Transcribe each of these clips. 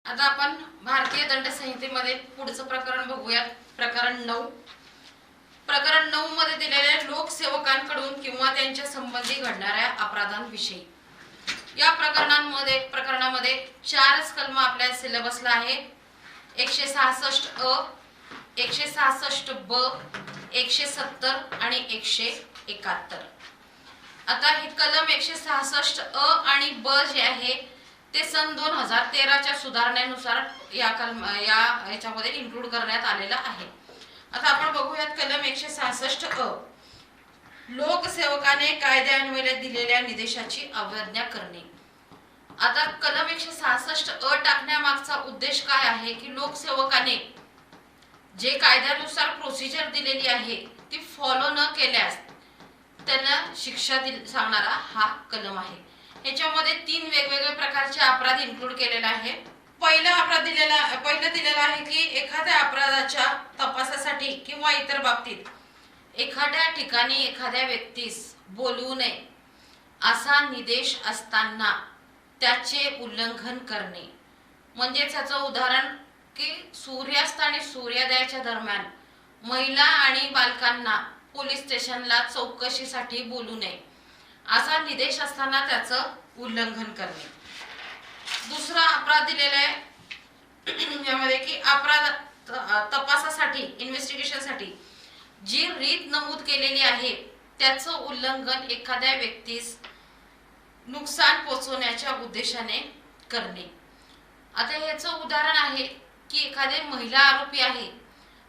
आता आपण भारतीय दंड संहितेमध्ये पुढचं प्रकरण बघूयात. प्रकरण 9. प्रकरण 9 मध्ये दिलेल्या लोकसेवकांकडून किंवा त्यांच्या संबंधी घडणाऱ्या अपराधांविषयी. या प्रकरणामध्ये 4 कलम आपल्या सिलेबसला आहे. 166 अ, 166 ब, 170 आणि 171. आता हे कलम 166 अ आणि ब जे आहे ते सन 2013च्या सुधारणेनुसार याच्यामध्ये इन्क्लूड करण्यात आलेला आहे. आता आपण बघूयात कलम 166 अ. लोकसेवकाने कायद्यान्वये दिलेल्या निर्देशाची अवज्ञा करणे. आता कलम 166 अ टाकण्यामागचा उद्देश काय आहे की लोकसेवकाने जे कायद्यानुसार प्रोसिजर दिलेली आहे ती फॉलो न केल्यास त्यांना शिक्षा सांगणारा हा कलम आहे. ह्याच्यामध्ये 3 वेगवेगळ्या प्रकारचे अपराध इन्क्लूड केलेला आहे. पहिलं दिलेला आहे की एखाद्या अपराधाच्या तपासासाठी किंवा इतर बाबतीत एखाद्या ठिकाणी एखाद्या व्यक्तीस बोलवू नये असा निर्देश असताना त्याचे उल्लंघन करणे. म्हणजे त्याचं उदाहरण की सूर्यास्त आणि सूर्योदयाच्या दरम्यान महिला आणि बालकांना पोलीस स्टेशनला चौकशीसाठी बोलू नये असा निर्देश असताना त्याचं उल्लंघन करणे. दुसरा अपराध दिलेला आहे यामध्ये की अपराध तपासासाठी इन्व्हेस्टिगेशनसाठी जी रीत नमूद केलेली आहे त्याचं उल्लंघन एखाद्या व्यक्तीस नुकसान पोहोचवण्याच्या उद्देशाने करणे. आता याचं उदाहरण आहे की एखादी महिला आरोपी आहे,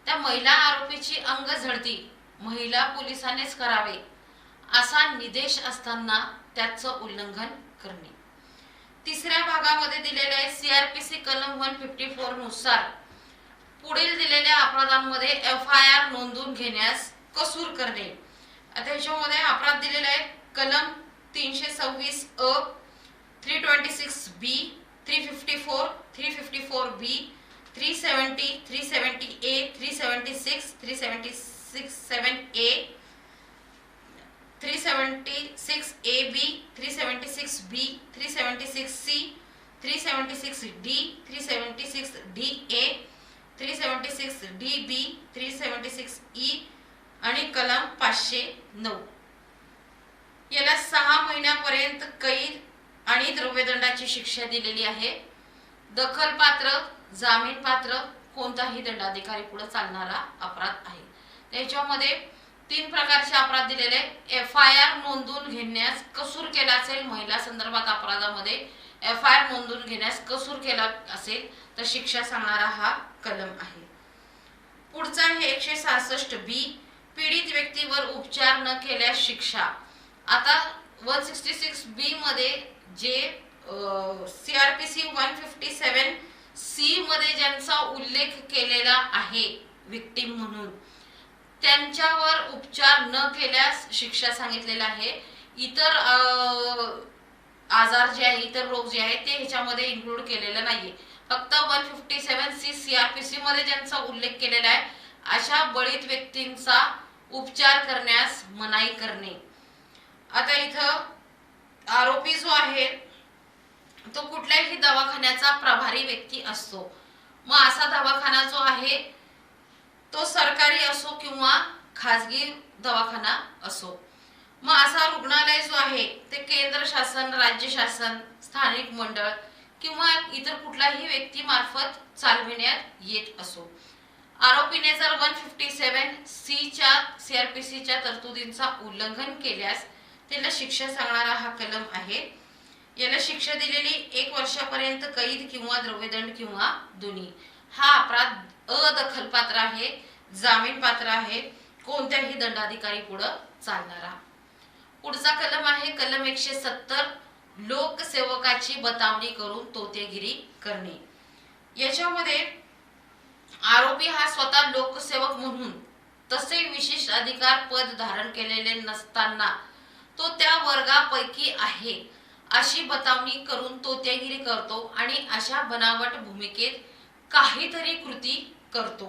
त्या महिला आरोपीची अंगझडती महिला पोलिसांनीच करावे असा निर्देश असताना त्याचं उल्लंघन करणे. तिसऱ्या भागामध्ये दिलेले आहे सीआरपीसी कलम 154 नुसार पुढील दिलेल्या अपराधांमध्ये एफआयआर नोंदवून घेण्यास कसूर करणे. आता ह्याच्यामध्ये अपराध दिलेला आहे कलम 326 अ, 326 B, 354, 354 B, 370, 370 A, 376, 376 7 A, 376 A B, 376 B, 376 C, 376 D, 376 D A, 376 D B, 376 E आणि कलम 509. याला 6 महिन्यापर्यंत कैद आणि द्रव्यदंडाची शिक्षा दिलेली आहे. दखलपात्र, जामीनपात्र कोणताही दंडाधिकारी पुढे चालणारा अपराध आहे. त्याच्यामध्ये 3 प्रकारचे अपराध दिलेले. एफआयआर नोंदवून घेण्यास कसूर केला असेल, महिला संदर्भात अपराधामध्ये एफआयआर नोंदवून घेण्यास कसूर केला असेल तर शिक्षा सांगणारा हा कलम आहे. पुढचा आहे 166 बी, पीडित व्यक्तीवर उपचार न केल्यास शिक्षा. आता 166 बी मध्ये जे सीआरपीसी 157 सी मध्ये ज्यांचा उल्लेख केलेला आहे विक्टिम म्हणून त्यांच्यावर उपचार न केल्यास शिक्षा सांगितलेला आहे. इतर आजार जे आहे, इतर रोग जे आहे ते ह्याच्यामध्ये इन्क्लूड केलेलं नाहीये. फक्त 157 सी सीआरपीसी मध्ये ज्यांचा उल्लेख केलेला आहे अशा बळीत व्यक्तींचा उपचार करण्यास मनाई करणे. आता इथं आरोपी जो आहे तो कुठल्याही दवाखान्याचा प्रभारी व्यक्ती असतो. मग असा दवाखाना जो आहे तो सरकारी असो किंवा खाजगी दवाखाना असो. मग असा रुग्णालय जो आहे ते केंद्र शासन, राज्य शासन, स्थानिक मंडळ किंवा इतर कुठल्याही व्यक्ती मार्फत चालविण्यात येत असो. आरोपीने जर 157 सी च्या सीआरपीसीच्या तरतुदींचा उल्लंघन केल्यास त्याला शिक्षा सांगणारा हा कलम आहे. याला शिक्षा दिलेली 1 वर्षापर्यंत कैद किंवा द्रव्यदंड किंवा दोन्ही. हा अपराध अदखलपात्र आहे, जामीन पात्र आहे, कोणत्याही दंडाधिकारी पुढे चालणारा. पुढचा कलम आहे कलम 170 लोकसेवकाची बतावणी करून तोतेगिरी करणे. याच्यामध्ये आरोपी हा स्वतः लोकसेवक म्हणून तसे विशिष्ट अधिकार पद धारण केलेले नसताना तो त्या वर्गापैकी आहे अशी बतावणी करून तोतेगिरी करतो आणि अशा बनावट भूमिकेत काहीतरी कृती करतो.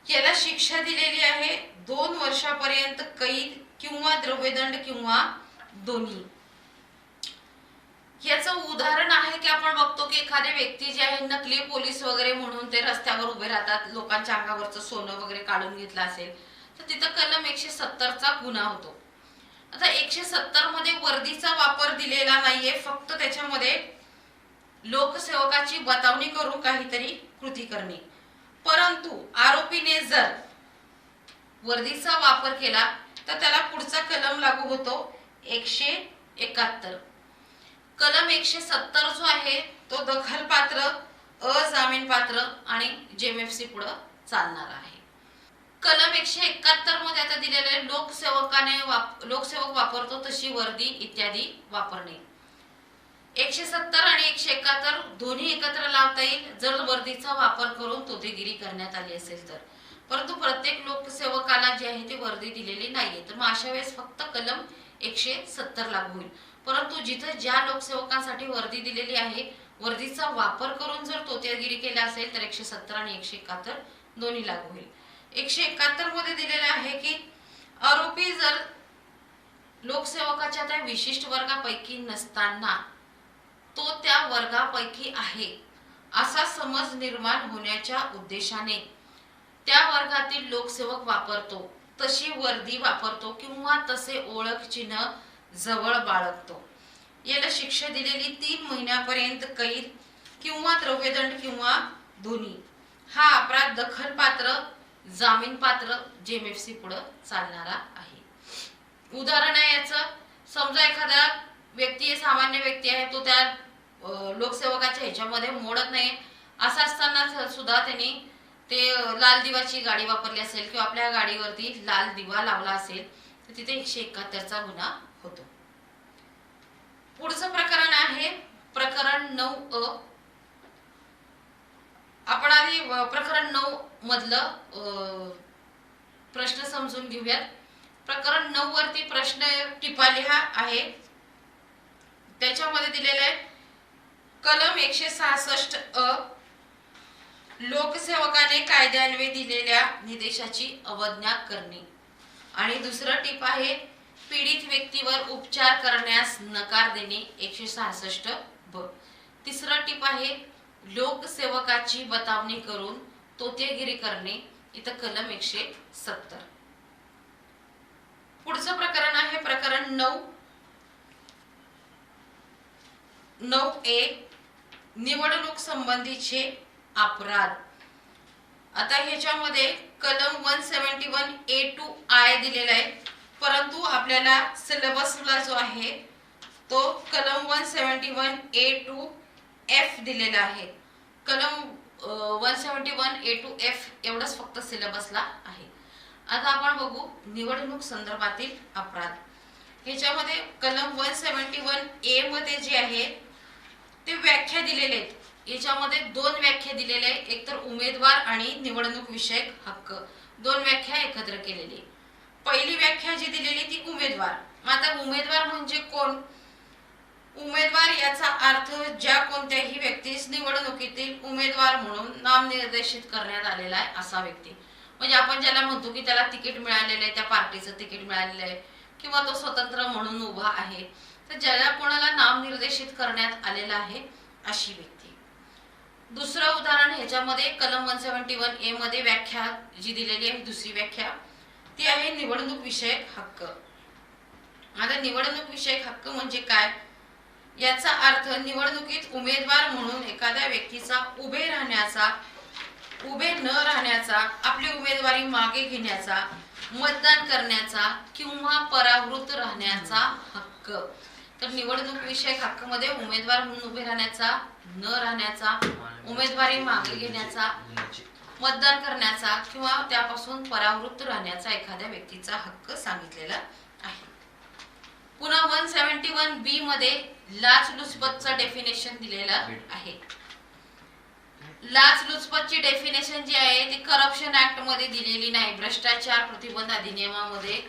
याला शिक्षा दिलेली आहे 2 वर्षापर्यंत कैद किंवा द्रव्यदंड किंवा दोन्ही. याचं उदाहरण आहे की आपण बघतो की एखादे व्यक्ती जे आहे नकली पोलीस वगैरे म्हणून ते रस्त्यावर उभे राहतात, लोकांच्या अंगावरचं सोनं वगैरे काढून घेतलं असेल तर तिथं कलम 170चा गुन्हा होतो. आता 170 मध्ये वर्दीचा वापर दिलेला नाहीये, फक्त त्याच्यामध्ये लोकसेवकाची बतावणी करून काहीतरी कृती करणे. परंतु आरोपीने जर वर्दीचा वापर केला तर त्याला पुढचा कलम लागू होतो 171. कलम 170 जो आहे तो दखलपात्र, अजामीनपात्र आणि जेएमएफसी पुढे चालणार आहे. कलम 171 मध्ये आता दिलेले लोकसेवक वापरतो तशी वर्दी इत्यादी वापरणे. 170 आणि 171 दोन्ही एकत्र लावता येईल जर वर्दीचा वापर करून तोतेगिरी करण्यात आली असेल तर. परंतु प्रत्येक लोकसेवकाला जी आहे ती वर्दी दिलेली नाहीये, तर मग अशा वेळेस फक्त कलम 170 लागू होईल. परंतु जिथे ज्या लोकसेवकांसाठी वर्दी दिलेली आहे वर्दीचा वापर करून जर तोतेगिरी केला असेल तर 170 आणि 171 दोन्ही लागू होईल. 171 मध्ये दिलेले आहे की आरोपी जर लोकसेवकाच्या त्या विशिष्ट वर्गापैकी नसताना तो त्या वर्गापैकी आहे असा समज निर्माण होण्याच्या उद्देशाने त्या वर्गातील लोकसेवक वापरतो तशी वर्दी वापरतो किंवा तसे ओळख चिन्ह जवळ बाळगतो, याला शिक्षा दिलेली 3 महिन्यापर्यंत कैद किंवा द्रव्यदंड किंवा दोन्ही. हा अपराध दखलपात्र, जामीनपात्र, जेएमएफसी पुढे चालणारा आहे. उदाहरण आहे याचं, समजा एखादा व्यक्ती सामान्य व्यक्ती आहे, तो त्या लोकसेवकाच्या ह्याच्यामध्ये मोडत नाही, असं असताना सुद्धा त्यांनी ते लाल दिवाची गाडी वापरली असेल किंवा आपल्या गाडीवरती लाल दिवा लावला असेल तर तिथे 171चा गुन्हा होतो. पुढचं प्रकरण आहे प्रकरण 9 अ. आपण आधी प्रकरण 9 मधलं प्रश्न समजून घेऊयात. प्रकरण 9 वरती प्रश्न टिपा लिहा आहे. त्याच्यामध्ये दिलेलं आहे कलम 166 अ, लोकसेवकाने कायद्यान्वये दिलेल्या निर्देशाची अवज्ञा करणे. आणि दुसरं टिप आहे पीडित व्यक्तीवर उपचार करण्यास नकार देणे 166 ब. तिसरं टिप आहे लोकसेवकाची बतावणी करून तोतेगिरी करणे, इथं कलम 170. पुढचं प्रकरण आहे प्रकरण 9 ए, निवडणूक संबंधीचे अपराध. आता ह्याच्यामध्ये कलम 171A2I दिलेला आहे, परंतु आपल्याला सिलेबसला जो आहे तो कलम 171A2F दिलेला आहे. कलम 171A2F एवढंच फक्त सिलेबसला आहे. आता आपण बघू निवडणूक संदर्भातील अपराध. ह्याच्यामध्ये कलम 171A मध्ये जे आहे ते व्याख्या दिलेले आहेत. याच्यामध्ये 2 व्याख्या दिलेल्या आहेत, एकतर उमेदवार आणि निवडणूक विषयक हक्क, 2 व्याख्या एकत्र केलेली. पहिली व्याख्या जी दिलेली ती उमेदवार. आता उमेदवार म्हणजे कोण? उमेदवार याचा अर्थ ज्या कोणत्याही व्यक्तीस निवडणुकीतील उमेदवार म्हणून नामनिर्देशित करण्यात आलेला आहे असा व्यक्ती. म्हणजे आपण ज्याला म्हणतो की त्याला तिकीट मिळालेलं आहे, त्या पार्टीचं तिकीट मिळालेलं आहे किंवा तो स्वतंत्र म्हणून उभा आहे, तर ज्याला कोणाला नामनिर्देशित करण्यात आलेला आहे अशी व्यक्ती. दुसरं उदाहरण ह्याच्यामध्ये कलम 171A मध्ये व्याख्या जी दिलेली आहे दुसरी व्याख्या ती आहे निवडणूक विषयक हक्क. आता निवडणूक विषयक हक्क म्हणजे काय? याचा अर्थ निवडणुकीत उमेदवार म्हणून एखाद्या व्यक्तीचा उभे न राहण्याचा, आपली उमेदवारी मागे घेण्याचा, मतदान करण्याचा किंवा परावृत्त राहण्याचा हक्क. तर निवडणूक विषयक हक्क मध्ये उमेदवार म्हणून उभे राहण्याचा, न राहण्याचा, उमेदवारी मागे घेण्याचा, मतदान करण्याचा किंवा त्यापासून परावृत्त राहण्याचा एखाद्या व्यक्तीचा हक्क सांगितलेला आहे. पुन्हा 171B मध्ये लाचलुचपतचं डेफिनेशन दिलेलं आहे. लाचलुचपतची डेफिनेशन जी आहे ती करप्शन ऍक्ट मध्ये दिलेली नाही. भ्रष्टाचार प्रतिबंध अधिनियमामध्ये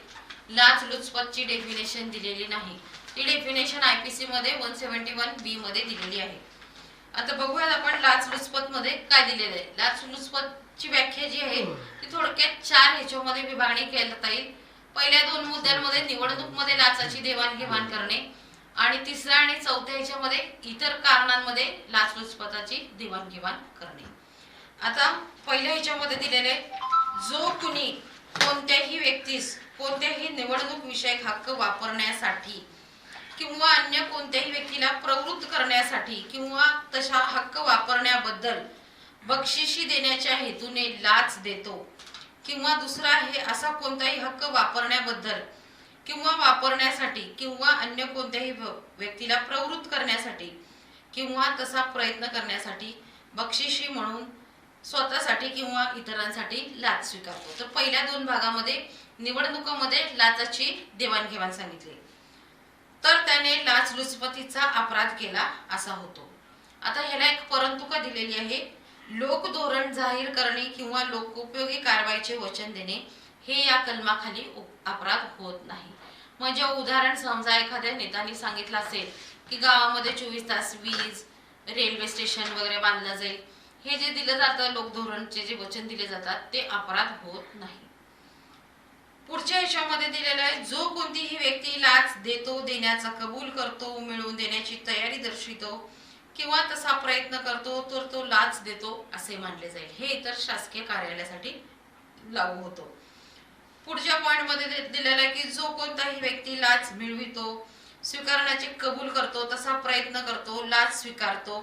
लाचलुचपतची डेफिनेशन दिलेली नाही. ती डेफिनेशन IPC मध्ये 171B मध्ये दिलेली आहे. आता बघूयात आपण लाचलुचपत मध्ये काय दिलेलं आहे. लाचलुचपतची व्याख्या जी आहे ती थोडक्यात 4 ह्याच्यामध्ये विभागणी केली जाईल. पहिल्या 2 मुद्द्यांमध्ये निवडणूक मध्ये लाचाची देवाणघेवाण करणे आणि तिसऱ्या आणि चौथ्या ह्याच्यामध्ये इतर कारणांमध्ये लाचलुचपताची देवाणघेवाण करणे. आता पहिल्या ह्याच्यामध्ये दिलेले, जो कुणी कोणत्याही व्यक्तीस कोणत्याही निवडणूक विषयक हक्क वापरण्यासाठी किंवा अन्य कोणत्याही व्यक्तीला प्रवृत्त करण्यासाठी किंवा तशा हक्क वापरण्याबद्दल बक्षिशी देण्याच्या हेतूने लाच देतो किंवा दुसरा आहे असा कोणताही हक्क वापरण्याबद्दल किंवा वापरण्यासाठी किंवा अन्य कोणत्याही व्यक्तीला प्रवृत्त करण्यासाठी किंवा तसा प्रयत्न करण्यासाठी बक्षिशी म्हणून स्वतःसाठी किंवा इतरांसाठी लाच स्वीकारतो. तर पहिल्या दोन भागामध्ये निवडणुकांमध्ये लाचाची देवाणघेवाण सांगितली, तर त्याने लाचलुचपतीचा अपराध केला असा होतो. आता ह्याला एक परंतुका दिलेली आहे, लोक धोरण जाहीर करणे किंवा लोकोपयोगी कारवाईचे वचन देणे हे या कलमाखाली अपराध होत नाही. म्हणजे उदाहरण समजा एखाद्या नेत्याने सांगितलं असेल की गावामध्ये 24 तास वीज, रेल्वे स्टेशन वगैरे बांधलं जाईल, हे जे दिलं जातं लोकधोरणचे जे वचन दिले जातात ते अपराध होत नाही. पुढच्या ह्याच्यामध्ये दिलेलं आहे, जो कोणतीही व्यक्ती लाच देतो, देण्याचा कबूल करतो, मिळवून देण्याची तयारी दर्शवितो किंवा तसा प्रयत्न करतो तर तो लाच देतो असे मानले जाईल. हे इतर शासकीय कार्यालयासाठी लागू होतो. पुढच्या पॉइंट मध्ये दिलेला आहे की जो कोणताही व्यक्ती लाच मिळवितो, स्वीकारण्याचे कबूल करतो, तसा प्रयत्न करतो, लाच स्वीकारतो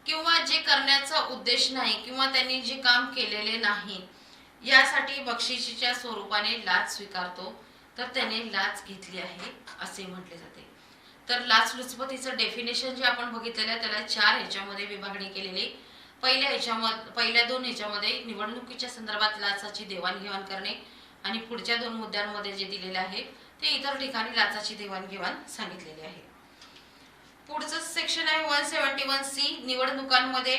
किंवा जे करण्याचा उद्देश नाही किंवा त्यांनी जे काम केलेले नाही यासाठी बक्षिशीच्या स्वरूपाने लाच स्वीकारतो तर त्याने लाच घेतली आहे असे म्हटले जाते. तर लाचलुचपतीचं डेफिनेशन जे आपण बघितलेलं आहे त्याला 4 ह्याच्यामध्ये विभागणी केलेली. पहिल्या दोन ह्याच्यामध्ये निवडणुकीच्या संदर्भात लाचाची देवाणघेवाण करणे आणि पुढच्या 2 मुद्द्यांमध्ये जे दिलेले आहे ते इतर ठिकाणी लाचाची देवाणघेवाण सांगितलेली आहे. पुढचं सेक्शन आहे 171C, निवडणुकांमध्ये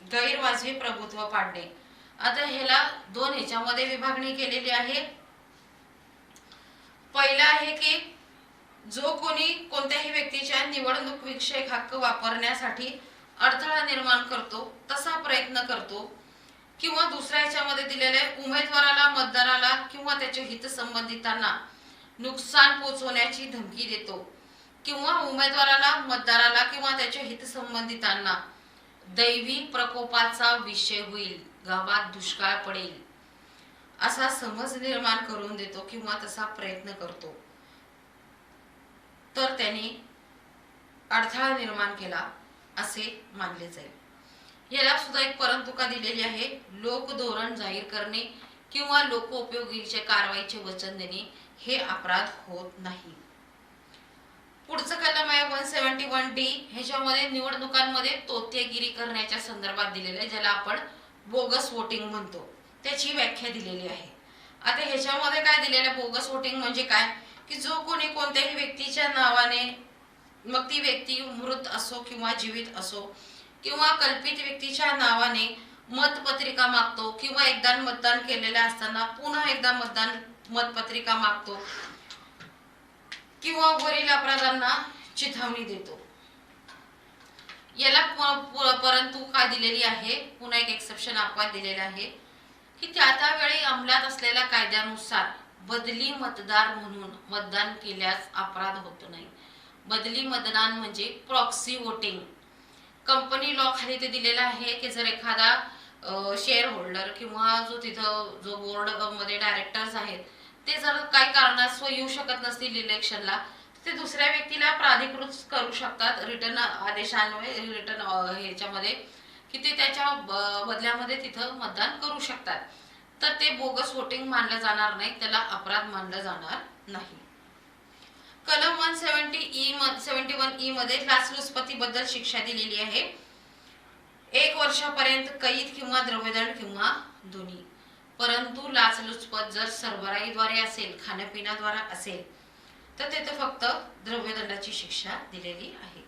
गैरवाजवी प्रभुत्व पाडणे. आता ह्याला 2 ह्याच्यामध्ये विभागणी केलेली आहे. पहिला आहे की जो कोणी कोणत्याही व्यक्तीच्या निवडणूक विषयक हक्क वापरण्यासाठी अडथळा निर्माण करतो, तसा प्रयत्न करतो किंवा दुसऱ्या ह्याच्यामध्ये दिलेले उमेदवाराला, मतदाराला किंवा त्याच्या हितसंबंधितांना नुकसान पोहोचवण्याची धमकी देतो किंवा उमेदवाराला, मतदाराला किंवा त्याच्या हितसंबंधितांना दैवी प्रकोपाचा विषय होईल, गावात दुष्काळ पडेल असा समज निर्माण करून देतो किंवा तसा प्रयत्न करतो तर त्याने अडथळा निर्माण केला असे मानले जाईल. याला सुद्धा एक परंतुका दिलेली आहे, लोक धोरण जाहीर करणे किंवा लोकोपयोगीचे कारवाईचे वचन देणे हे अपराध होत नाही. पुढचं कलम आहे 171D, ह्याच्यामध्ये निवडणुकांमध्ये तोतेगिरी करण्याच्या संदर्भात दिलेलं आहे, ज्याला आपण बोगस वोटिंग म्हणतो, त्याची व्याख्या दिलेली आहे. आता ह्याच्यामध्ये काय दिलेलं, बोगस वोटिंग म्हणजे काय की जो कोणी कोणत्याही व्यक्तीच्या नावाने, मग ती व्यक्ती मृत असो किंवा जीवित असो किंवा कल्पित व्यक्तीच्या नावाने मतपत्रिका मागतो किंवा एकदा मतदान केलेले असताना पुन्हा एकदा मतपत्रिका मागतो किंवा वरील अपराधांना चिथावणी देतो. याला परंतु काय दिलेली आहे, पुन्हा एक एक्सेप्शन अपवाद दिलेला आहे की त्या वेळी अंमलात असलेल्या कायद्यानुसार बदली मतदार म्हणून मतदान केल्यास अपराध होत नाही. बदली मतदान म्हणजे प्रॉक्सी वोटिंग. कंपनी लॉ खाली ते दिलेला आहे की जर एखादा शेअर होल्डर किंवा जो बोर्ड मध्ये डायरेक्टर्स आहेत ते जर काही कारणास्तव येऊ शकत नसतील इलेक्शनला, ते दुसऱ्या व्यक्तीला प्राधिकृत करू शकतात रिटर्न आदेशान्वये, रिटर्न ह्याच्यामध्ये की ते त्याच्या बदल्यामध्ये तिथं मतदान करू शकतात. तर ते बोगस वोटिंग मानलं जाणार नाही, त्याला अपराध मानलं जाणार नाही. कलम 171E मध्ये लाचलुचपती बद्दल शिक्षा दिलेली आहे, 1 वर्षापर्यंत कैद किंवा द्रव्यदंड किंवा दोन्ही. परंतु लाचलुचपत जर सरबराईद्वारे असेल, खाण्यापिण्याद्वारे असेल तर तेथे फक्त द्रव्यदंडाची शिक्षा दिलेली आहे.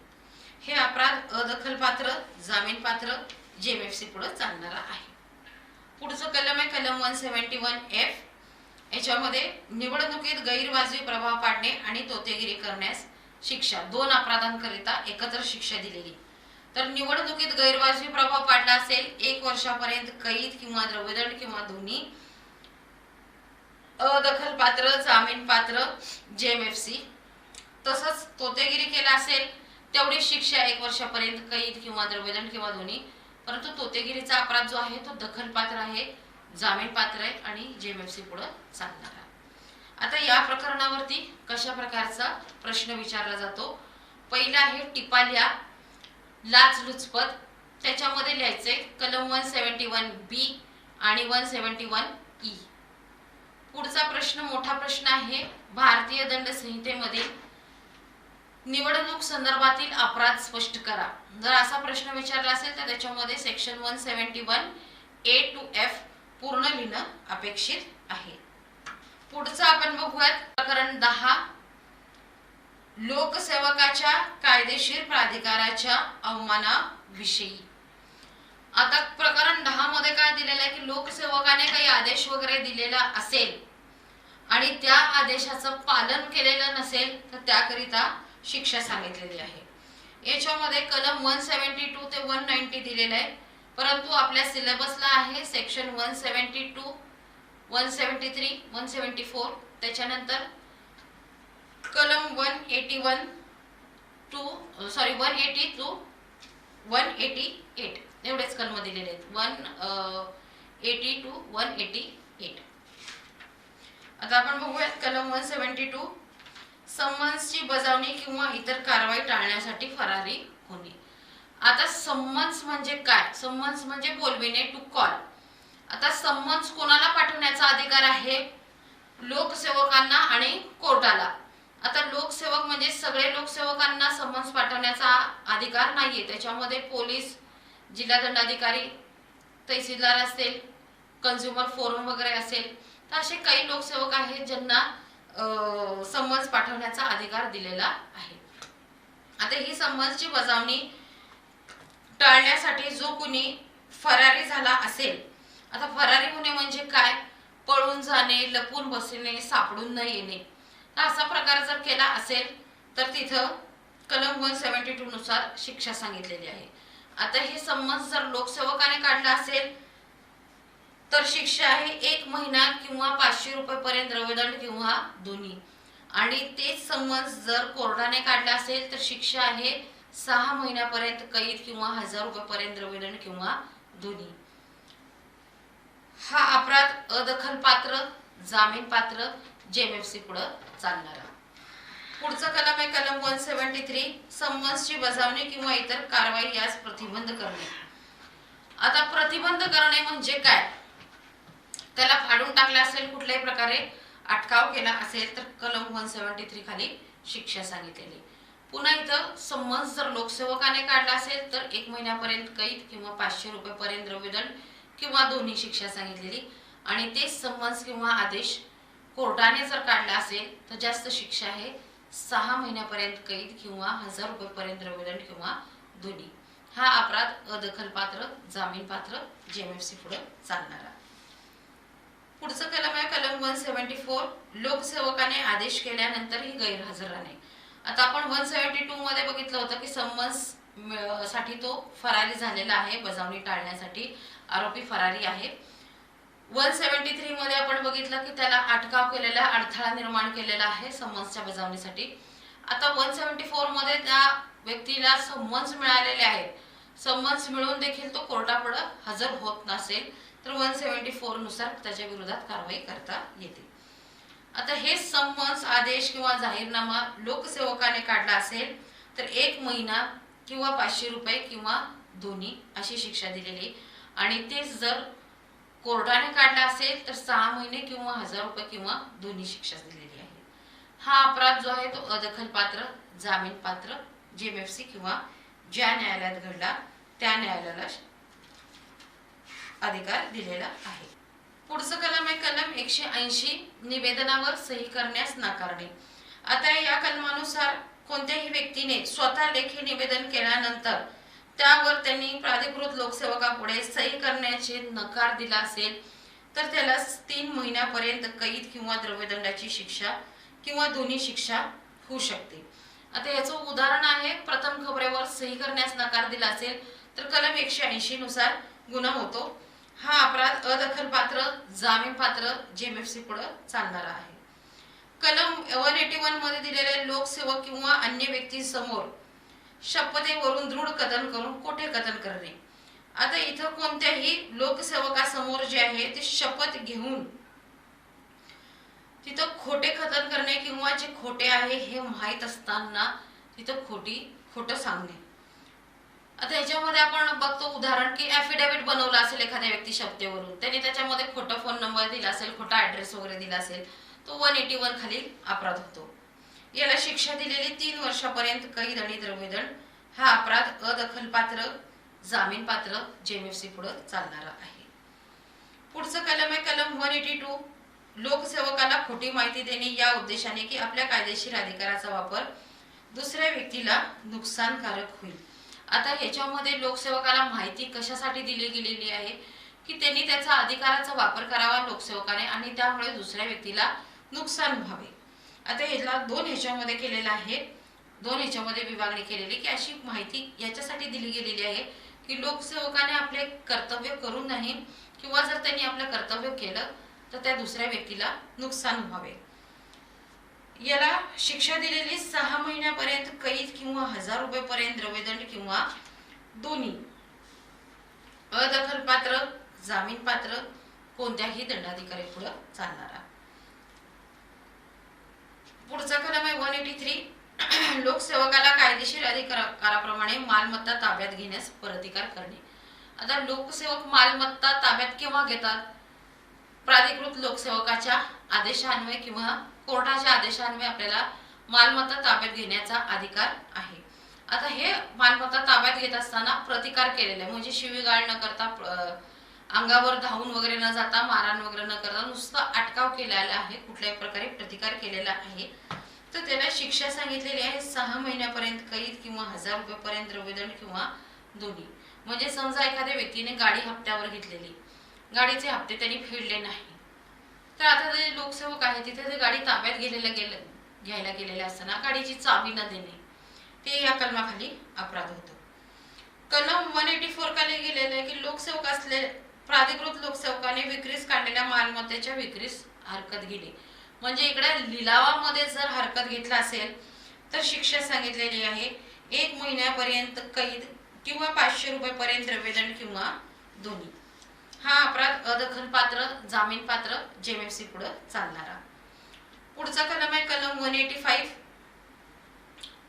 हे अपराध अदखलपात्र, जामीनपात्र, JMFC पुढे चालणारा आहे. पुढचं कलम आहे कलम 171F, याच्यामध्ये निवडणुकीत गैरवाजवी प्रभाव पाडणे आणि तोतेगिरी करण्यास शिक्षा, 2 अपराधांकरिता एकत्र शिक्षा दिलेली. तर निवडणुकीत गैरवाजवी प्रभाव पाडला असेल 1 वर्षापर्यंत कैद किंवा द्रव्यदंड किंवा दोन्ही. अदखलपात्र, जामीनपात्र, JMFC तसंच तोतेगिरी केला असेल तेवढी शिक्षा 1 वर्षापर्यंत कैद किंवा द्रव्यदंड किंवा दोन्ही. परंतु तोतेगिरीचा अपराध जो आहे तो दखलपात्र आहे, जामीन पात्र आहे आणि जेएमएफसी पुढे चालणार आहे. आता या प्रकरणावरती कशा प्रकारचा प्रश्न विचारला जातो. पहिला आहे टिपाल्या लाचलुचपत. त्याच्यामध्ये लिहायचंय कलम 171B आणि 171E. पुढचा प्रश्न मोठा प्रश्न आहे, भारतीय दंड संहितेमधील निवडणूक संदर्भातील अपराध स्पष्ट करा. जर असा प्रश्न विचारला असेल तर त्याच्यामध्ये सेक्शन 171A to F पूर्ण लिहिणं अपेक्षित आहे. पुढचं आपण बघूयात प्रकरण 10, लोकसेवकाच्या कायदेशीर प्राधिकाराच्या अवमानाविषयी. आता प्रकरण 10 मध्ये काय दिलेलं आहे की लोकसेवकाने काही आदेश वगैरे दिलेला असेल आणि त्या आदेशाचं पालन केलेलं नसेल तर त्याकरिता शिक्षा सांगितलेली आहे. याच्यामध्ये कलम 172 ते 190 दिलेलं आहे, परंतु आपल्या सिलेबसला आहे सेक्शन 172, 173, 174. त्याच्यानंतर कलम 181 टू 180 टू 188 एवढेच कलम दिलेले आहेत. 180 टू 188. आता आपण बघूयात कलम 172, समन्सची बजावणी किंवा इतर कारवाई टाळण्यासाठी फरारी होणे. आता समन्स म्हणजे काय? समन्स म्हणजे बोलविणे, टू कॉल. आता समन्स कोणाला पाठवण्याचा अधिकार आहे? लोकसेवकांना आणि कोर्टाला. आता लोकसेवक म्हणजे सगळे लोकसेवकांना समन्स पाठवण्याचा अधिकार नाहीये. त्याच्यामध्ये पोलीस, जिल्हा दंडाधिकारी, तहसीलदार असेल, कन्झ्युमर फोरम वगैरे असेल, तर असे काही लोकसेवक आहेत ज्यांना समन्स पाठवण्याचा अधिकार दिलेला आहे. आता ही समन्सची बजावणी टाळण्यासाठी जो कुणी फरारी झाला असेल, आता फरारी होणे म्हणजे काय? पळून जाणे, लपून बसणे, सापडून न येणे. तर असा प्रकार जर केला असेल तर तिथं कलम 172 नुसार शिक्षा सांगितलेली आहे. आता हे समन्स जर लोकसेवकाने काढला असेल तर शिक्षा आहे 1 महिना किंवा 500 रुपये द्रव्यदंड किंवा दोन्ही. आणि तेच समन्स जर कोर्टाने काढला असेल तर शिक्षा आहे 6 महिन्यापर्यंत कैद किंवा 1000 रुपये द्रव्यदंड किंवा दोन्ही. हा अपराध अदखलपात्र, जामीन पात्र, जेएमएफसी पुढे चालणारा. पुढचा कलम आहे कलम 173, समन्सची बजावणी किंवा इतर कारवाई यास प्रतिबंध करणे. आता प्रतिबंध करणे म्हणजे काय? त्याला फाडून टाकला असेल, कुठल्याही प्रकारे अटकाव केला असेल तर कलम 173 खाली शिक्षा सांगितलेली. पुन्हा इथं समन्स जर लोकसेवकाने काढला असेल तर 1 महिन्यापर्यंत कैद किंवा 500 रुपये द्रव्यदंड किंवा दोन्ही शिक्षा सांगितलेली. आणि तेच समन्स किंवा आदेश कोर्टाने जर काढला असेल तर जास्त शिक्षा आहे 6 महिन्यापर्यंत कैद किंवा 1000 रुपये द्रव्यदंड किंवा दोन्ही. हा अपराध अदखलपात्र, जामीन पात्र, जेएमएफसी पुढे चालणारा. पुढचं कलम आहे कलम 174, लोकसेवकाने आदेश केल्यानंतरही गैरहजर राहणे. आता आपण 172 मध्ये बघितलं होतं की समन्स साठी तो फरारी झालेला आहे, बजावणी टाळण्यासाठी आरोपी फरारी आहे. 173 मध्ये आपण बघितलं की त्याला अटकाव केलेला, अडथळा निर्माण केलेला आहे समन्सच्या बजावणीसाठी. आता 174 मध्ये त्या व्यक्तीला समन्स मिळालेले आहे, समन्स मिळून देखील तो कोर्टापुढे हजर होत नसेल तर 174 नुसार त्याच्या विरोधात कारवाई करता येते. आता हे समन्स, आदेश किंवा जाहीरनामा लोकसेवकाने काढला असेल तर 1 महिना किंवा 500 रुपये किंवा दोन्ही अशी शिक्षा दिलेली. आणि तेच जर कोर्टाने काढला असेल तर 6 महिने किंवा 1000 रुपये किंवा दोन्ही शिक्षा दिलेली आहे. हा अपराध जो आहे तो अदखलपात्र, जामीन पात्र, जेएमएफसी किंवा ज्या न्यायालयात घडला त्या न्यायालयाला अधिकार दिलेला आहे. पुढचं कलम आहे कलम 180, निवेदनावर सही करण्यास नाकारणे. आता या कलमानुसार कोणत्याही व्यक्तीने स्वतः लेखी निवेदन केल्यानंतर त्यावर त्यांनी प्राधिकृत लोकसेवकापुढे सही करण्याचे नकार दिला असेल तर त्याला 3 महिन्यापर्यंत कैद किंवा द्रव्यदंडाची शिक्षा किंवा दोन्ही शिक्षा होऊ शकते. आता याचं उदाहरण आहे, प्रथम खबरेवर सही करण्यास नकार दिला असेल तर कलम 180 नुसार गुन्हा होतो. हा अपराध अदखलपात्र, जामीन पात्र, जेएमएफसी पुढे चालणारा आहे. कलम 181 मध्ये दिलेले लोकसेवक किंवा अन्य व्यक्तींसमोर शपथेवरून दृढ कथन करून खोटे कथन करणे. आता इथं कोणत्याही लोकसेवकासमोर जे आहे ते शपथ घेऊन तिथं खोटे कथन करणे किंवा जे खोटे आहे हे माहीत असताना तिथं खोटं सांगणे. आता याच्यामध्ये आपण बघतो उदाहरण की ॲफिडेव्हिट बनवला असेल एखाद्या व्यक्ती शपथेवरून, त्याने त्याच्यामध्ये खोटा फोन नंबर दिला असेल, खोटा ॲड्रेस वगैरे दिला असेल, तो 181 खालील अपराध होतो. याला शिक्षा दिलेली 3 वर्षापर्यंत कैद आणि द्रव्यदंड. हा अपराध अदखलपात्र, जामीनपात्र, जेएमएफसी पुढे चालणारा आहे. पुढचं कलम आहे कलम 182. लोकसेवकाला खोटी माहिती देणे या उद्देशाने की आपल्या कायदेशीर अधिकाराचा वापर दुसऱ्या व्यक्तीला नुकसानकारक होईल. आता ह्याच्यामध्ये लोकसेवकाला माहिती कशासाठी दिली गेलेली आहे की त्यांनी त्याचा अधिकाराचा वापर करावा लोकसेवकाने आणि त्यामुळे दुसऱ्या व्यक्तीला नुकसान व्हावे. आता ह्याला दोन ह्याच्यामध्ये केलेलं आहे, दोन ह्याच्यामध्ये विभागणी केलेली की अशी माहिती याच्यासाठी दिली गेलेली आहे की लोकसेवकाने आपले कर्तव्य करू नये किंवा जर त्यांनी आपलं कर्तव्य केलं तर त्या दुसऱ्या व्यक्तीला नुकसान व्हावे. याला शिक्षा दिलेली 6 महिन्यापर्यंत कैद किंवा 1000 रुपयेपर्यंत द्रव्यदंड किंवा दोन्ही. अदखलपात्र, जामीनपात्र, कोणत्याही दंडाधिकारी पुढे चालणारा. पुढचा कलम आहे 183. लोकसेवकाला कायदेशीर अधिकाराप्रमाणे मालमत्ता ताब्यात घेण्यास प्रतिकार करणे. आता लोकसेवक मालमत्ता ताब्यात केव्हा घेतात? प्राधिकृत लोकसेवकाच्या आदेशान्वये किंवा कोर्टाच्या आदेशान्वये आपल्याला मालमत्ता ताब्यात घेण्याचा अधिकार आहे. आता हे मालमत्ता ताब्यात घेत असताना प्रतिकार केलेला आहे, म्हणजे शिवीगाळ न करता, अंगावर धावून वगैरे न जाता, मारहाण वगैरे न करता नुसतं अटकाव केलेला आहे, कुठल्याही प्रकारे प्रतिकार केलेला आहे. तर त्याला शिक्षा सांगितलेली आहे 6 महिन्यापर्यंत कैद किंवा 1000 रुपयेपर्यंत द्रव्यदंड किंवा दोन्ही. म्हणजे समजा एखाद्या व्यक्तीने गाडी हप्त्यावर घेतलेली, गाडीचे हप्ते त्यांनी फेडले नाही, तर आता ते लोकसेवक आहे तिथे ते गाडी ताब्यात घ्यायला गेलेले असताना गाडीची चावी न देणे, ते या कलमाखाली अपराध होतो. कलम 184 खाली गेलेलं आहे की लोकसेवक असले प्राधिकृत लोकसेवकाने विक्रीस काढलेल्या मालमत्तेच्या विक्रीस हरकत घेणे. म्हणजे इकडे लिलावामध्ये जर हरकत घेतला असेल तर शिक्षा सांगितलेली आहे 1 महिन्यापर्यंत कैद किंवा 500 रुपयेपर्यंत द्रव्यदंड किंवा दोन्ही. हा अपराध अदखलपात्र, जामीनपात्र, जेएमएफसी पुढे चालणारा. पुढचा कलम आहे कलम 185.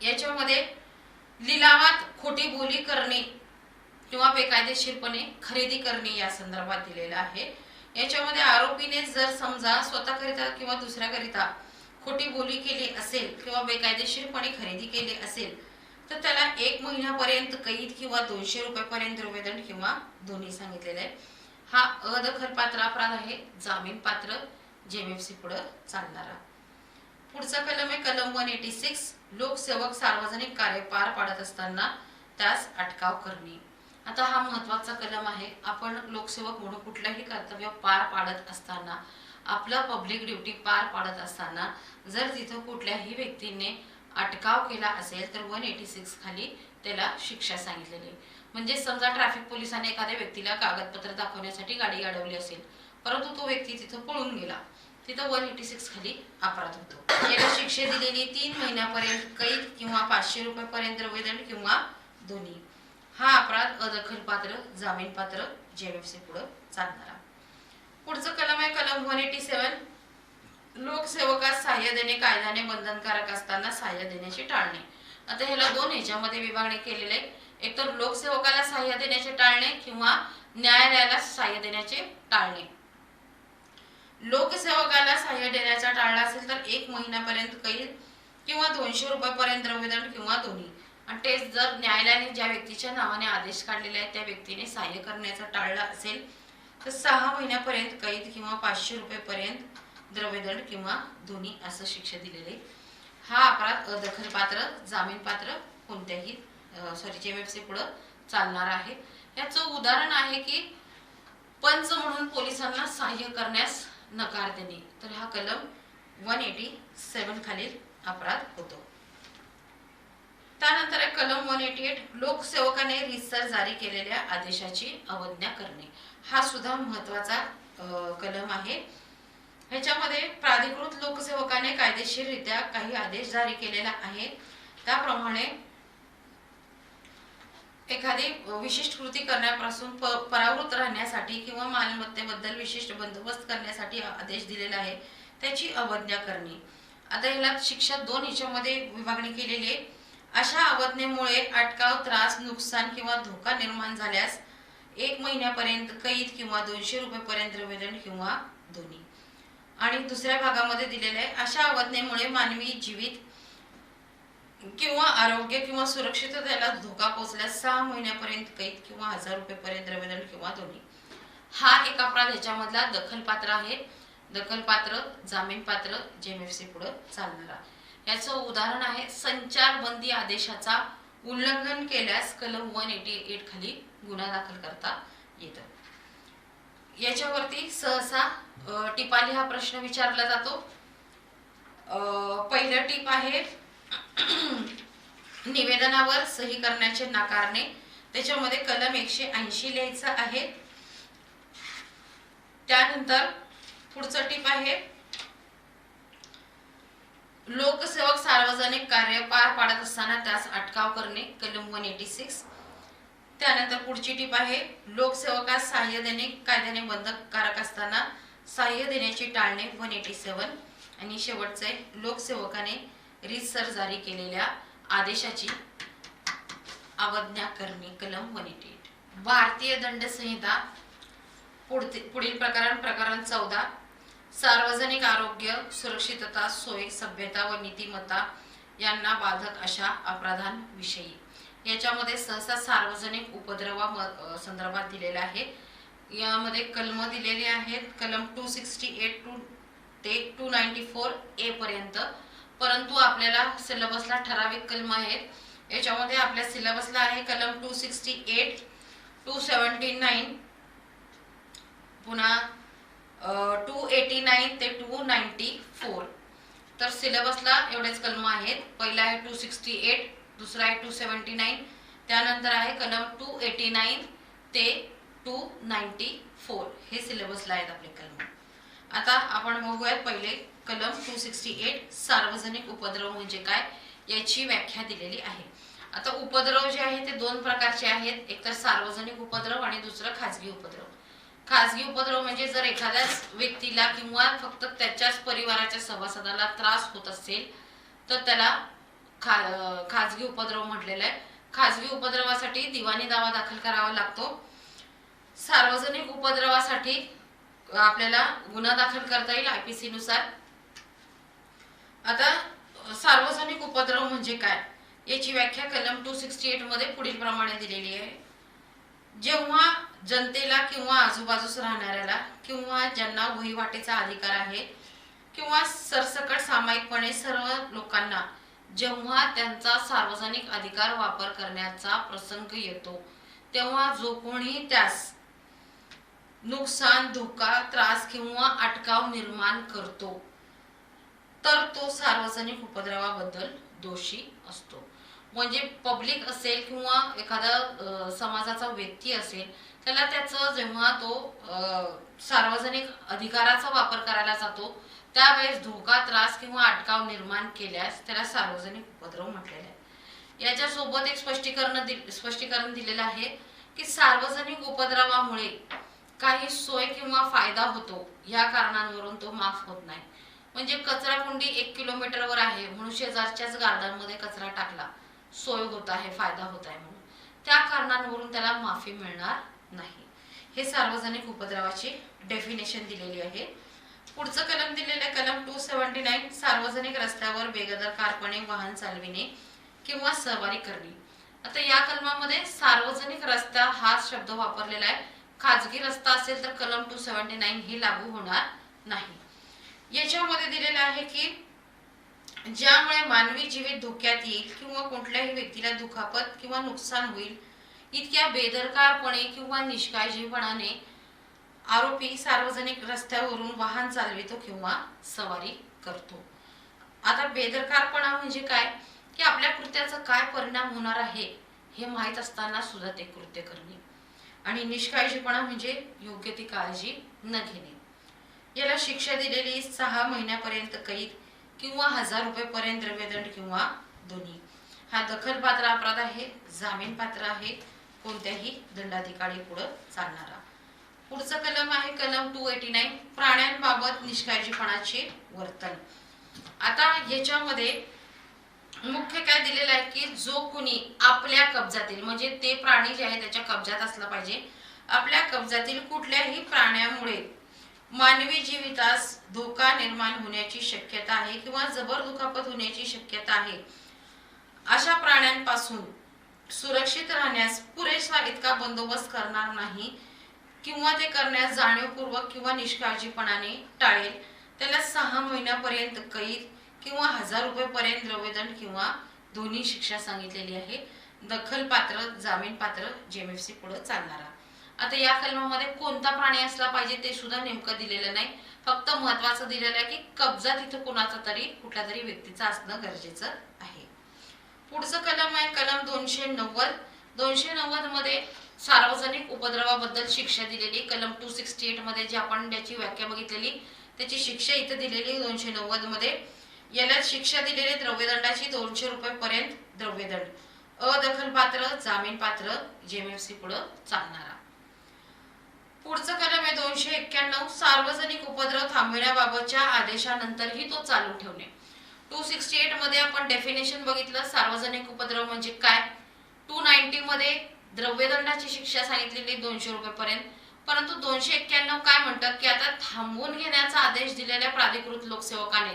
याच्यामध्ये लिलावात खोटी बोली करणे किंवा बेकायदेशीरपणे खरेदी करणे या संदर्भात दिलेलं आहे. याच्यामध्ये आरोपीने जर समजा स्वतःकरिता किंवा दुसऱ्याकरिता खोटी बोली केली असेल किंवा बेकायदेशीरपणे खरेदी केली असेल तर त्याला 1 महिन्यापर्यंत कैद किंवा 200 रुपयेपर्यंत द्रव्यदंड किंवा दोन्ही सांगितलेले आहे. हा अदखलपात्र अपराध आहे, जामीनपात्र, जेएमएफसी पुढे चालणारा. पुढचा कलम आहे कलम 186. लोकसेवक सार्वजनिक कार्य पार पाडत असताना त्यास अटकाव करणे. आता हा महत्त्वाचा कलम आहे. आपण लोकसेवक म्हणून कुठलंही कर्तव्य पार पाडत असताना, आपलं पब्लिक ड्युटी पार पाडत असताना जर तिथं कुठल्याही व्यक्तीने अटकाव केला असेल तर 186 खाली त्याला शिक्षा सांगितलेली. म्हणजे समजा ट्रॅफिक पोलिसांनी एखाद्या व्यक्तीला कागदपत्र दाखवण्यासाठी गाडी अडवली असेल, परंतु तो व्यक्ती तिथं पळून गेला, तिथं 186 खाली अपराध होतो. याला शिक्षा दिलेली 3 महिन्यापर्यंत कैद किंवा 500 रुपयेपर्यंत द्रव्यदंड किंवा दोन्ही. हा अपराध अदखलपात्र, जामीनपात्र, जेएमएफसी पुढे चालणारा. पुढचं कलम आहे कलम 187. लोकसेवकास सहाय्य देणे कायद्याने बंधनकारक असताना सहाय्य देण्याचे टाळणे. आता ह्याला दोन ह्याच्यामध्ये विभागणी केलेले आहे. एक तर लोकसेवकाला सहाय्य देण्याचे टाळणे किंवा न्यायालयाला सहाय्य देण्याचे टाळणे. लोकसेवकाला सहाय्य देण्याचा टाळला असेल तर 1 महिन्यापर्यंत कैद किंवा 200 रुपयेपर्यंत द्रव्यदंड किंवा दोन्ही. आणि तेच जर न्यायालयाने ज्या व्यक्तीच्या नावाने आदेश काढलेला आहे त्या व्यक्तीने सहाय्य करण्याचा टाळला असेल तर 6 महिन्यापर्यंत कैद किंवा 500 रुपयेपर्यंत द्रव्यदंड किंवा दोन्ही असं शिक्षा दिलेली. हा अपराध अदखलपात्र, जामीनपात्र, कोणत्याही जेएमएफसी पुढे चालणार आहे. याचं उदाहरण आहे की पंच म्हणून पोलिसांना सहाय्य करण्यास नकार देणे. तर हा कलम 187 खालील अपराध होतो. त्यानंतर आहे कलम 188. लोकसेवकाने रीतसर जारी केलेल्या आदेशाची अवज्ञा करणे. हा सुद्धा महत्त्वाचा कलम आहे. ह्याच्यामध्ये प्राधिकृत लोकसेवकाने कायदेशीररित्या काही आदेश जारी केलेला आहे. त्याप्रमाणे एखादी विशिष्ट कृती करण्यापासून परावृत्त राहण्यासाठी किंवा मालमत्तेबद्दल विशिष्ट बंदोबस्त करण्यासाठी आदेश दिलेला आहे, त्याची अवज्ञा करणे. आता याला शिक्षा 2 ह्याच्यामध्ये विभागणी केलेली आहे. अशा अवज्ञेमुळे अटकाव, त्रास, नुकसान किंवा धोका निर्माण झाल्यास 1 महिन्यापर्यंत कैद किंवा 200 रुपयेपर्यंत द्रव्यदंड किंवा दोन्ही. आणि दुसऱ्या भागामध्ये दिलेले आहे, अशा अवज्ञेमुळे मानवी जीवित किंवा आरोग्य किंवा सुरक्षिततेला धोका पोहोचल्यास 6 महिन्यापर्यंत कैद किंवा 1000 रुपयेपर्यंत द्रव्यदंड किंवा दोन्ही. हा एक अपराध याच्यामधला दखलपात्र आहे. दखलपात्र, जामीनपात्र, जेएमएफसी पुढे चालणारा. याचं उदाहरण आहे, संचारबंदी आदेशाचा उल्लंघन केल्यास कलम 188 खाली गुन्हा दाखल करता येतं. याच्यावरती सहसा टिपाली हा प्रश्न विचारला जातो. पहिलं टिप आहे निवेदनावर सही करण्याचे नाकारणे. त्याच्यामध्ये कलम 180 लिहायचं आहे. त्यानंतर पुढचं टिप आहे, लोकसेवक सार्वजनिक कार्य पार पाडत असताना त्यास अटकाव करणे, कलम 186. त्यानंतर पुढची टिप आहे, लोकसेवकास सहाय्य देणे कायद्याने बंधनकारक असताना सहाय्य देण्याची टाळणे, 187. आणि शेवटचं आहे, लोकसेवकाने रीतसर जारी केलेल्या आदेशाची अवज्ञा करणे, कलम 188. भारतीय दंड संहिता पुढील प्रकरण 14, सार्वजनिक आरोग्य, सुरक्षितता, सोय, सभ्यता व नीतिमत्ता यांना बाधक अशा अपराधांविषयी. याच्यामध्ये सहसा सार्वजनिक उपद्रवा संदर्भात दिलेला आहे. यामध्ये कलम दिलेले आहेत, कलम 268 ते 294A पर्यंत. परंतु आपल्याला सिलेबसला ठराविक कलम आहेत. याच्यामध्ये आपल्या सिलेबसला आहे कलम 268, 279, पुन्हा 289 ते 294. तर सिलेबसला एवढेच कलम आहेत. पहिला आहे 268, दुसरा आहे 279, त्यानंतर आहे कलम 289 ते 294. हे सिलेबसला आहेत आपले कलम. आता आपण बघूयात पहिले कलम 268, सार्वजनिक उपद्रव म्हणजे काय याची व्याख्या दिलेली आहे. आता उपद्रव जे आहे ते 2 प्रकारचे आहेत, एक तर सार्वजनिक उपद्रव आणि दुसरं खाजगी उपद्रव. खाजगी उपद्रव म्हणजे जर एखाद्याच व्यक्तीला किंवा फक्त त्याच्याच परिवाराच्या सभासदाला त्रास होत असेल तर त्याला खाजगी उपद्रव म्हटलेला आहे. खाजगी उपद्रवासाठी दिवाणी दावा दाखल करावा लागतो. सार्वजनिक उपद्रवासाठी आपल्याला गुन्हा दाखल करता येईल IPC नुसार. आता सार्वजनिक उपद्रव म्हणजे काय याची व्याख्या कलम 268 मध्ये पुढील प्रमाणे दिलेली आहे. जेव्हा जनतेला किंवा आजूबाजूस राहणाऱ्याला किंवा ज्यांना वहिवाटीचा अधिकार आहे किंवा सरसकट सामायिकपणे सर्व लोकांना जेव्हा त्यांचा सार्वजनिक अधिकार वापर करण्याचा प्रसंग येतो तेव्हा जो कोणी त्यास नुकसान, धोका, त्रास किंवा अटकाव निर्माण करतो तर तो सार्वजनिक उपद्रवाबद्दल दोषी असतो. म्हणजे पब्लिक असेल किंवा एखादा समाजाचा व्यक्ती असेल त्याला त्याचं जेव्हा तो सार्वजनिक अधिकाराचा वापर करायला जातो त्यावेळेस धोका, त्रास किंवा अटकाव निर्माण केल्यास त्याला सार्वजनिक उपद्रव म्हटलेले आहे. याच्यासोबत एक स्पष्टीकरण दिलेलं आहे की सार्वजनिक उपद्रवामुळे काही सोय किंवा फायदा होतो या कारणांवरून तो माफ होत नाही. म्हणजे कचरा कुंडी 1 किलोमीटरवर आहे म्हणून शेजारच्याच गार्डन मध्ये कचरा टाकला, सोय होत आहे, फायदा होत आहे म्हणून त्या कारणांवरून त्याला माफी मिळणार नाही. हे सार्वजनिक उपद्रवाची डेफिनेशन दिलेली आहे. पुढचं कलम दिलेले कलम 279, सार्वजनिक रस्त्यावर बेदरकारपणे वाहन चालविणे किंवा सहवारी करणे. आता या कलमामध्ये सार्वजनिक रस्ता हा शब्द वापरलेला आहे. खाजगी रस्ता असेल तर कलम 279 हे लागू होणार नाही. याच्यामध्ये दिलेलं आहे की ज्यामुळे मानवी जीवित धोक्यात येईल किंवा कुठल्याही व्यक्तीला दुखापत किंवा नुकसान होईल इतक्या बेदरकारपणे किंवा निष्काळजीपणाने आरोपी सार्वजनिक रस्त्यावरून वाहन चालवितो किंवा सवारी करतो. आता बेदरकारपणा म्हणजे काय की आपल्या कृत्याचा काय परिणाम होणार आहे हे माहीत असताना सुद्धा ते कृत्य करणे. आणि निष्काळजीपणा म्हणजे योग्य ती काळजी न घेणे. याला शिक्षा दिलेली 6 महिन्यापर्यंत कैद किंवा 1000 रुपयेपर्यंत द्रव्यदंड किंवा दोन्ही. हा दखलपात्र अपराध आहे, जामीन पात्र आहे, कोणत्याही दंडाधिकारी पुढे चालणारा. पुढचं कलम आहे कलम 289, प्राण्यांबाबत निष्काळजीपणाचे वर्तन. आता याच्यामध्ये मुख्य काय दिलेलं आहे की जो कुणी आपल्या कब्जातील, म्हणजे ते प्राणी जे आहे त्याच्या कब्जात असला पाहिजे, आपल्या कब्जातील कुठल्याही प्राण्यामुळे मानवी जीवितास धोका निर्माण होण्याची शक्यता आहे किंवा जबर दुखापत होण्याची शक्यता आहे, अशा प्राण्यांपासून सुरक्षित राहण्यास पुरेसा इतका बंदोबस्त करणार नाही किंवा ते करण्यास जाणीवपूर्वक किंवा निष्काळजीपणाने टाळेल, त्याला 6 महिन्यापर्यंत कैद किंवा 1000 रुपयेपर्यंत द्रव्यदंड किंवा दोन्ही शिक्षा सांगितलेली आहे. दखलपात्र, जामीनपात्र, जेएमएफसी पुढे चालणारा. आता या कलमामध्ये कोणता प्राणी असला पाहिजे ते सुद्धा नेमकं दिलेलं नाही, फक्त महत्वाचं दिलेलं आहे की कब्जा तिथे कोणाचा तरी कुठल्या तरी व्यक्तीचा असणं गरजेचं आहे. पुढचं कलम आहे कलम 290. 290 मध्ये सार्वजनिक उपद्रवाबद्दल शिक्षा दिलेली. कलम 268 मध्ये जे आपण त्याची व्याख्या बघितलेली त्याची शिक्षा इथे दिलेली 290 मध्ये. याला शिक्षा दिलेली द्रव्यदंडाची 200 रुपयेपर्यंत द्रव्यदंड. अदखलपात्र, जामीनपात्र, जेएमएफसी पुढे चालणारा. पुढचं कलम आहे 291, सार्वजनिक उपद्रव थांबविण्याबाबतच्या आदेशानंतरही तो चालू ठेवणे. 268 मध्ये आपण डेफिनेशन बघितलं सार्वजनिक उपद्रव म्हणजे काय. 290 मध्ये द्रव्यदंडाची शिक्षा सांगितलेली 200 रुपयेपर्यंत, परंतु 291 काय म्हणतात की आता थांबवून घेण्याचा आदेश दिलेल्या प्राधिकृत लोकसेवकाने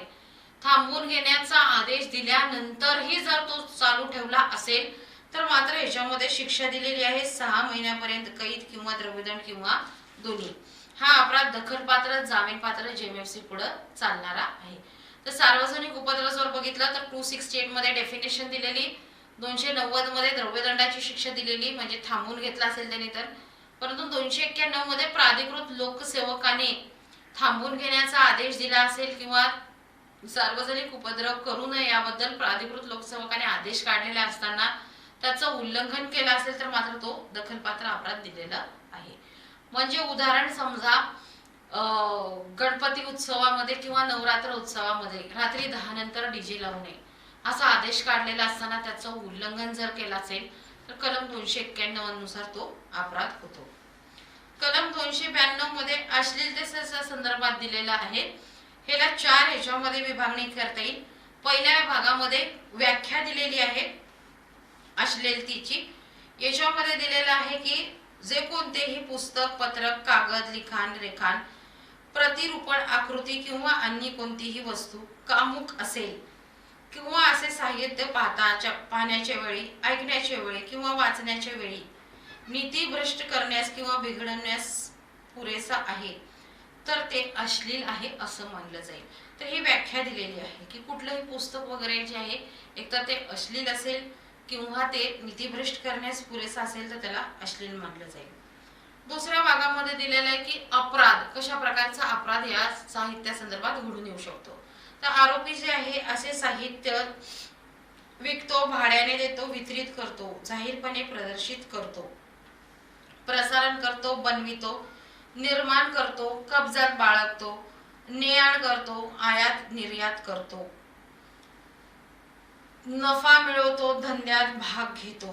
थांबवून घेण्याचा आदेश दिल्यानंतरही जर तो चालू ठेवला असेल तर मात्र याच्यामध्ये शिक्षा दिलेली आहे 6 महिन्यापर्यंत कैद किंवा द्रव्यदंड किंवा दोन्ही. हा अपराध दखलपात्र, जामीनपात्र, जेएमएफसी पुढे चालणारा आहे. तर सार्वजनिक उपद्रव जर बघितलं तर 268 मध्ये डेफिनेशन दिलेली, 290 मध्ये द्रव्यदंडाची शिक्षा दिलेली म्हणजे थांबवून घेतला असेल त्याने तर, परंतु 291 मध्ये प्राधिकृत लोकसेवकाने थांबवून घेण्याचा आदेश दिला असेल किंवा सार्वजनिक उपद्रव करू नये याबद्दल प्राधिकृत लोकसेवकाने आदेश काढलेला असताना त्याचं उल्लंघन केलं असेल तर मात्र तो दखलपात्र अपराध दिलेला आहे. म्हणजे उदाहरण समजा गणपती उत्सवामध्ये किंवा नवरात्र उत्सवामध्ये रात्री 10 नंतर डीजे लावू नये असा आदेश काढलेला असताना त्याचं उल्लंघन जर केलं असेल तर कलम 291 नुसार तो अपराध होतो. कलम 292 मध्ये अश्लीलतेच्या संदर्भात दिलेला आहे. ह्याला 4 ह्याच्यामध्ये विभागणी करता येईल. पहिल्या भागामध्ये व्याख्या दिलेली आहे अश्लीलतेची. याच्यामध्ये दिलेलं आहे की जे कोणतेही पुस्तक, पत्रक, कागद, लिखाण, रेखाण, प्रतिरूपण, आकृती किंवा अन्य कोणतीही वस्तू कामुक असेल किंवा असे साहित्य पाहण्याच्या वेळी, ऐकण्याच्या वेळी किंवा वाचण्याच्या वेळी नीतीभ्रष्ट करण्यास किंवा बिघडवण्यास पुरेसा आहे तर ते अश्लील आहे असं मानलं जाईल. तर ही व्याख्या दिलेली आहे की कुठलंही पुस्तक वगैरे जे आहे एकतर ते अश्लील असेल किंवा ते नीतीभ्रष्ट करण्यास पुरेसा असेल तर त्याला अश्लील मानलं जाईल. दुसऱ्या भागामध्ये दिलेलं आहे की अपराध, कशा प्रकारचा अपराध या साहित्या संदर्भात घडून येऊ शकतो. तर आरोपी जे आहे असे साहित्य विकतो, भाड्याने देतो, वितरित करतो, जाहीरपणे प्रदर्शित करतो, प्रसारण करतो, बनवितो, निर्माण करतो, कब्जात बाळगतो, ने-आण करतो, आयात निर्यात करतो, नफा मिळवतो, धंद्यात भाग घेतो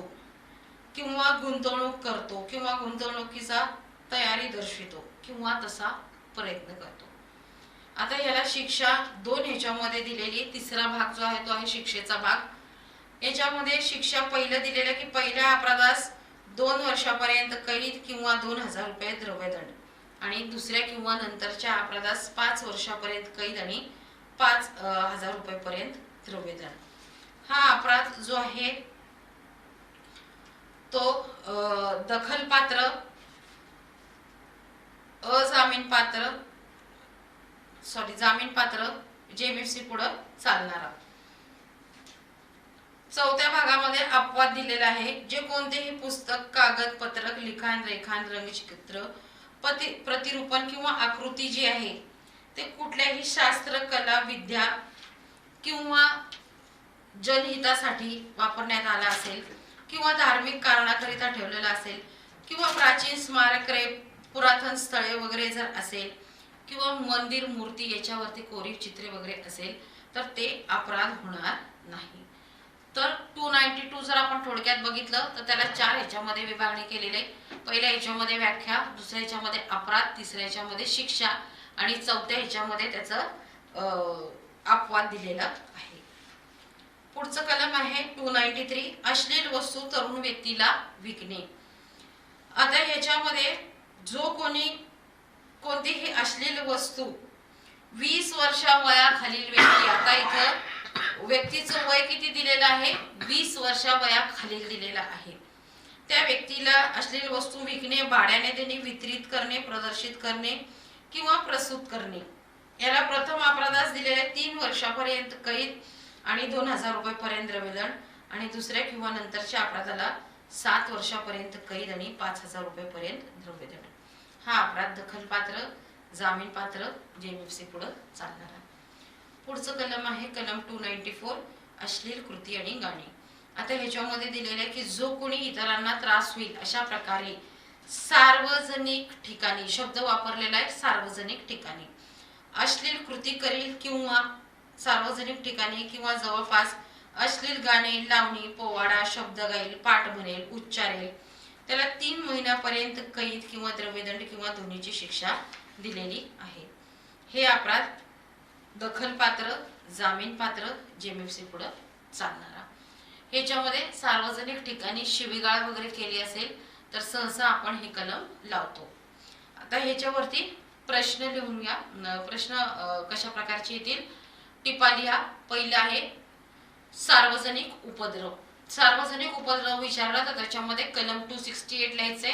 किंवा गुंतवणूक करतो किंवा गुंतवणुकीचा तयारी दर्शवितो किंवा तसा प्रयत्न करतो. आता याला शिक्षा 2 ह्याच्यामध्ये दिलेली. तिसरा भाग जो आहे तो आहे शिक्षेचा भाग. याच्यामध्ये शिक्षा पहिलं दिलेलं की पहिल्या अपराधास 2 वर्षापर्यंत कैद किंवा 2000 रुपये द्रव्यदंड आणि दुसऱ्या किंवा नंतरच्या अपराधास 5 वर्षापर्यंत कैद आणि 5000 रुपयेपर्यंत द्रव्यदंड. हा अपराध जो आहे तो दखलपात्र, जामीनपात्र, जेएमएफसी पुढे चालणारा. चौथ्या भागामध्ये अपवाद दिलेला आहे. जे कोणतेही पुस्तक, कागद, पत्रक, लिखाण, रेखाण, रंगचित्र, प्रतिरूपण किंवा आकृती जी आहे ते कुठल्याही शास्त्र, कला, विद्या किंवा जनहितासाठी वापरण्यात आला असेल किंवा धार्मिक कारणाकरिता ठेवलेला असेल किंवा प्राचीन स्मारके, पुरातन स्थळे वगैरे जर असेल किंवा मंदिर मूर्ती याच्यावरती कोरीव चित्रे वगैरे असेल तर ते अपराध होणार नाही. तर 292 जर आपण थोडक्यात बघितलं तर त्याला 4 ह्याच्यामध्ये विभागणी केलेली आहे. पहिल्या ह्याच्यामध्ये व्याख्या, दुसऱ्या ह्याच्यामध्ये अपराध, तिसऱ्या ह्याच्यामध्ये शिक्षा आणि चौथ्या ह्याच्यामध्ये त्याचं अपवाद दिलेला आहे. पुढचं कलम आहे 293 अश्लील वस्तू तरुण व्यक्तीला विकणे. आता ह्याच्यामध्ये जो कोणी कोणतीही अश्लील वस्तू 20 वर्षा वयाखालील व्यक्ती, आता इथं व्यक्तीचं वय किती दिलेलं आहे, 20 वर्षा वयाखालील दिलेलं आहे, त्या व्यक्तीला अश्लील वस्तू विकणे, भाड्याने देणे, वितरित करणे, प्रदर्शित करणे किंवा प्रस्तुत करणे याला प्रथम अपराधास दिलेले 3 वर्षापर्यंत कैद आणि 2000 रुपये द्रव्यदंड आणि दुसऱ्या किंवा नंतरच्या अपराधाला 7 वर्षापर्यंत कैद आणि 5000 रुपये द्रव्यदंड. हा अपराध दखलपात्र, जामीनपात्र, जेएमएफसी पुढे चालणारा. पुढचं कलम आहे कलम 294 अश्लील कृती आणि गाणी. आता ह्याच्यामध्ये दिलेलं आहे की जो कोणी इतरांना त्रास होईल अशा प्रकारे सार्वजनिक ठिकाणी, शब्द वापरलेला आहे सार्वजनिक ठिकाणी, अश्लील कृती करील किंवा सार्वजनिक ठिकाणी किंवा जवळपास अश्लील गाणे, लावणी, पोवाडा, शब्द गाईल, पाठ म्हणेल, उच्चारेल त्याला 3 महिन्यापर्यंत कैद किंवा द्रव्यदंड किंवा दोन्हीची शिक्षा दिलेली आहे. हे अपराध दखलपात्र, जामीनपात्र, जेएमएफसी पुढे चालणारा. ह्याच्यामध्ये सार्वजनिक ठिकाणी शिवीगाळ वगैरे केली असेल तर सहसा आपण हे कलम लावतो. आता ह्याच्यावरती प्रश्न लिहून घ्या. प्रश्न कशा प्रकारचे येतील टिपा लिहा. पहिला आहे सार्वजनिक उपद्रव. सार्वजनिक उपद्रव विचारला तर त्याच्यामध्ये कलम 268 लिहायचंय,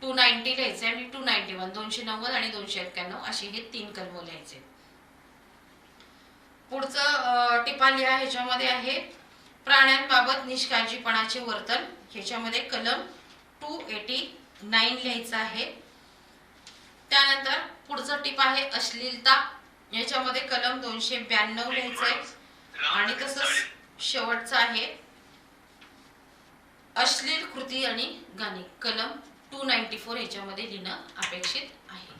290 लिहायचंय आणि 291 290 आणि 291 असे हे 3 कलम लिहायचे. पुढचं टिपा लिहा. ह्याच्यामध्ये आहे प्राण्यांबाबत निष्काळजीपणाचे वर्तन. ह्याच्यामध्ये कलम 289 लिहायचं आहे. त्यानंतर पुढचं टिप आहे अश्लीलता. याच्यामध्ये कलम 292 लिहायचं आहे आणि तसंच शेवटचं आहे अश्लील कृती आणि गाणी, कलम 294 याच्यामध्ये लिहिणं अपेक्षित आहे.